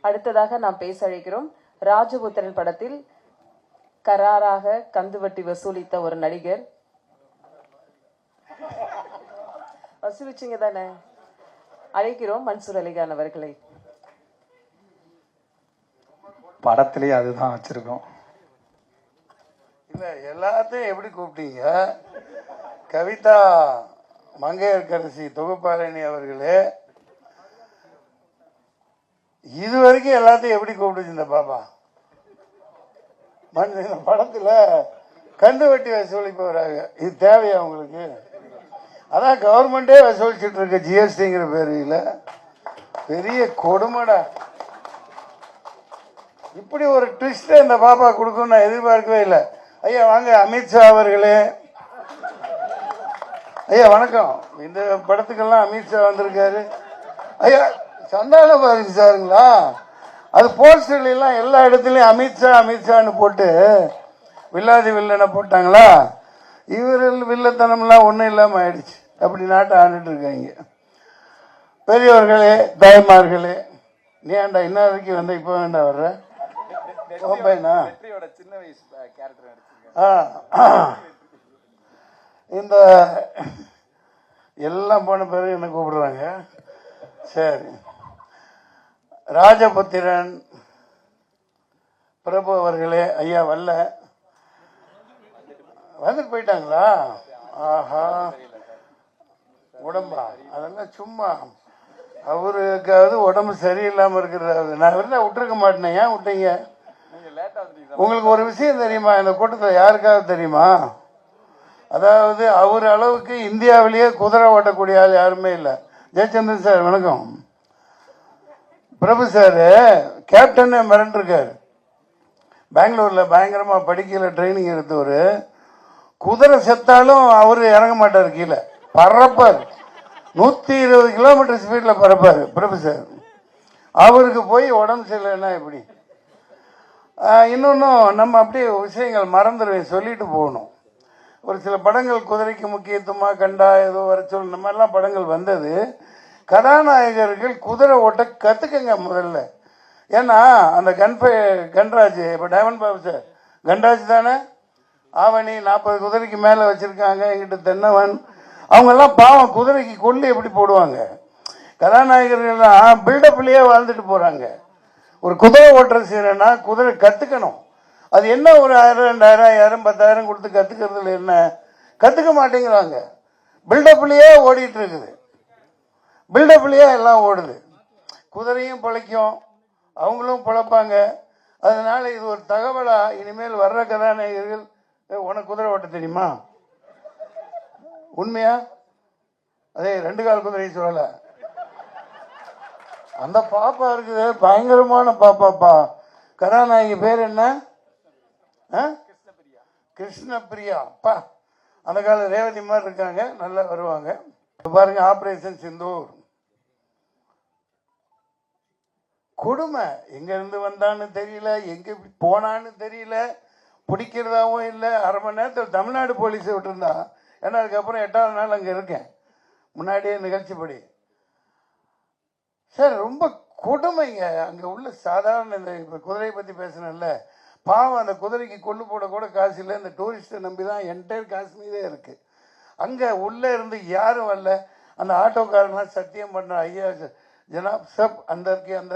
அடுத்ததாக நாம் பேச அழைக்கிறோம். ராஜபுத்திரன் படத்தில் கராராக கந்துவட்டி வசூலித்த ஒரு நடிகர். வசூலிச்சிங்க தானே? அழைக்கிறோம் மன்சூர் அலிகான் அவர்களை. படத்திலேயே அதுதான் வச்சிருக்கோம். இல்ல எல்லாத்தையும் எப்படி கூப்பிட்டீங்க? கவிதா மங்கையர்கரசி தொகுப்பாளினி அவர்களே, இது வரைக்கும் எல்லாத்தையும் எப்படி கூப்பிடுச்சு இந்த பாப்பா? இந்த படத்துல கந்து வட்டி வசூலிப்பவராக இது தேவையா உங்களுக்கு? அதான் கவர்மெண்டே வசூலிச்சுட்டு இருக்க ஜிஎஸ்டிங்கிற பேரில். பெரிய கொடுமைடா. இப்படி ஒரு ட்விஸ்ட் இந்த பாப்பா கொடுக்கும் நான் எதிர்பார்க்கவே இல்லை. ஐயா வாங்க. அமித்ஷா அவர்களே, ஐயா வணக்கம். இந்த படத்துக்கெல்லாம் அமித்ஷா வந்திருக்காரு. ஐயா சந்தான பாரதி சாருங்களா? அது போஸ்டர்ல எல்லாம் எல்லா இடத்துலயும் அமித்ஷா அமித்ஷான்னு போட்டு வில்லாதி வில்லனை போட்டாங்களா? இவர்கள் வில்லத்தனம்லாம் ஒன்றும் இல்லாமல் ஆயிடுச்சு. அப்படி நாட்டை ஆண்டுட்டு இருக்காங்க. பெரியவர்களே, தாய்மார்களே, நீ ஏன்டா இன்ன வரைக்கும் வந்த இப்போ வேண்டா வர்ற? சின்ன வயசு இந்த எல்லாம் போன பிறகு என்ன கூப்பிடுறாங்க. சரி, ராஜபுத்திரன் பிரபு அவர்களே, ஐயா வரல, வந்துட்டு போயிட்டாங்களா? ஆஹா, உடம்பா அதெல்லாம் சும்மா அவருக்காவது உடம்பு சரியில்லாம இருக்கிறாரு. நான் இருந்தா விட்டுருக்க மாட்டேன். ஏன் விட்டீங்க? உங்களுக்கு ஒரு விஷயம் தெரியுமா? இந்த கூட்டத்தில் யாருக்காவது தெரியுமா? அதாவது அவர் அளவுக்கு இந்தியாவிலேயே குதிரை ஓட்டக்கூடிய ஆள் யாருமே இல்லை. ஜெயச்சந்திரன் சார் வணக்கம். பிரபு சார் கேப்டன் மிரண்டிருக்காரு. பெங்களூர்ல பயங்கரமா படிக்கல ட்ரைனிங் எடுத்தவர். குதிரை செத்தாலும் அவரு இறங்க மாட்டார், கீழே பறப்பார். 120 கிலோமீட்டர் ஸ்பீட்ல பறப்பாரு பிரபு சார். அவருக்கு போய் உடம்பு சரியில்லைன்னா எப்படி? இன்னொன்னும் நம்ம அப்படியே விஷயங்கள் மறந்துடுவேன், சொல்லிட்டு போகணும். ஒரு சில படங்கள் குதிரைக்கு முக்கியத்துவமா கண்டா ஏதோ வர சொல், இந்த மாதிரிலாம் படங்கள் வந்தது. கதாநாயகர்கள் குதிரை ஓட்ட கத்துக்கங்க முதல்ல. ஏன்னா அந்த கன்ராஜ், இப்ப டைமண்ட் பாபு சார் கன்ராஜ் தானே, ஆவணி 40 குதிரைக்கு மேல வச்சிருக்காங்க. எங்கிட்ட தென்னவன், அவங்க எல்லாம் பாவம் குதிரைக்கு கொல்லி எப்படி போடுவாங்க. கதாநாயகர்கள்லாம் பில்டப்லயே வாழ்ந்துட்டு போறாங்க. ஒரு குதிரை ஓட்டுற செய்யறேன்னா குதிரை கத்துக்கணும். அது என்ன ஒரு 1000, 2000, 1000, 10,000 கொடுத்து கத்துக்கிறதுல என்ன? கத்துக்க மாட்டேங்கிறாங்க. பில்டப்லயே ஓடிட்டு இருக்குது. பில்டப்லயே எல்லாம் ஓடுது. குதிரையும் பிழைக்கும், அவங்களும் பிழைப்பாங்க. அதனால இது ஒரு தகவலா இனிமேல் வர்ற கதாநாயகர்கள், உனக்கு குதிரை ஓட்ட தெரியுமா? உண்மையா? அதே 2 கால் குதிரை சொல்லல. அந்த பாப்பா இருக்குது, பயங்கரமான பாப்பாப்பா. கதாநாயகி பேர் என்ன? கிருஷ்ணபிரியா. அப்பா, அந்த கால ரேவதி மாதிரி இருக்காங்க, நல்லா வருவாங்க. பாருங்க, ஆபரேஷன் சிந்தூர். கொடுமை. எங்க இருந்து வந்தான்னு தெரியல, எங்க போனான்னு தெரியல, பிடிக்கிறதாவும் இல்லை. 1/2 மணி நேரத்தில் தமிழ்நாடு போலீஸை விட்டுருந்தா. ஏன்னா அதுக்கப்புறம் 8வது நாள் அங்கே இருக்கேன், முன்னாடியே நிகழ்ச்சிப்படி. சார் ரொம்ப கொடுமைங்க. அங்கே உள்ள சாதாரண இந்த இப்போ குதிரையை பற்றி பேசினேன்ல, பாவம் அந்த குதிரைக்கு கொள்ளு போட கூட காசு இல்லை. இந்த டூரிஸ்ட்டை நம்பி தான் என்டையர் காஷ்மீரே இருக்குது. அங்கே உள்ளே இருந்து யாரும் வரல. அந்த ஆட்டோக்காரங்களாம் சத்தியம் பண்ணுற, ஐயா ஜனாப் சப் அந்தருக்கு அந்த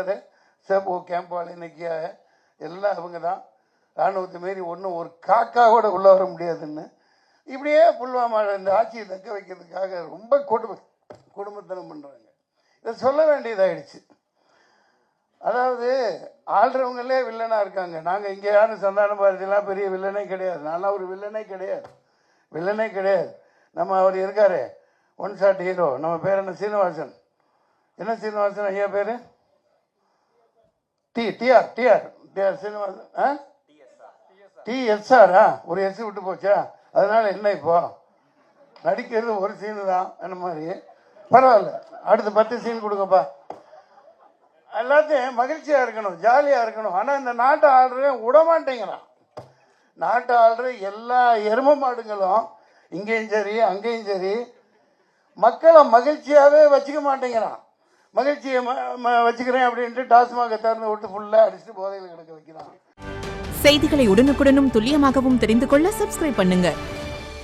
சப் ஓ கேம்ப் வாழை நிற்கியா எல்லாம் அவங்க தான். ராணுவத்தை மாரி ஒன்றும் ஒரு காக்கா கூட உள்ளே வர முடியாதுன்னு இப்படியே புல்வாமா இந்த ஆட்சியை தக்க வைக்கிறதுக்காக ரொம்ப குடும்பத்தனம் பண்ணுறாங்க. இதை சொல்ல வேண்டியதாயிடுச்சு. அதாவது ஆள்றவங்களே வில்லனாக இருக்காங்க. நாங்கள் இங்கே யாரும் சந்தான பாரதியெல்லாம் பெரிய வில்லனே கிடையாது. நான்லாம் ஒரு வில்லனே கிடையாது, வில்லனே கிடையாது. நம்ம அவர் இருக்காரு ஒன் ஷாட் ஹீரோ, நம்ம பேர் என்ன? சீனிவாசன். என்ன சீனிவாசன் ஐயா பேர்? டிஆர் சீனிவாசன். டிஎஸ்ஆரா? ஒரு எஸ் விட்டு போச்சா? அதனால என்ன இப்போ நடிக்கிறது ஒரு சீனு தான் அந்த மாதிரி. பரவாயில்ல, அடுத்து 10 சீன் கொடுங்கப்பா. எல்லாத்தையும் மகிழ்ச்சியா இருக்கணும், ஜாலியா இருக்கணும். ஆனா இந்த நாட்டை ஆள்றவன் விடமாட்டேங்கிறான். நாட்டை ஆள்ற எல்லா எரும மாடுங்களும் இங்கேயும் சரி அங்கேயும் சரி மக்களை மகிழ்ச்சியாவே வச்சுக்க மாட்டேங்கிறான். மகிழ்ச்சியை வச்சுக்கிறேன் அப்படின்ட்டு டாஸ்மாக திறந்து விட்டு ஃபுல்லாக அடிச்சுட்டு போதையில் கிடக்க வைக்கிறான். செய்திகளை உடனுக்குடனும் துல்லியமாகவும் தெரிந்து கொள்ள சப்ஸ்கிரைப் பண்ணுங்க.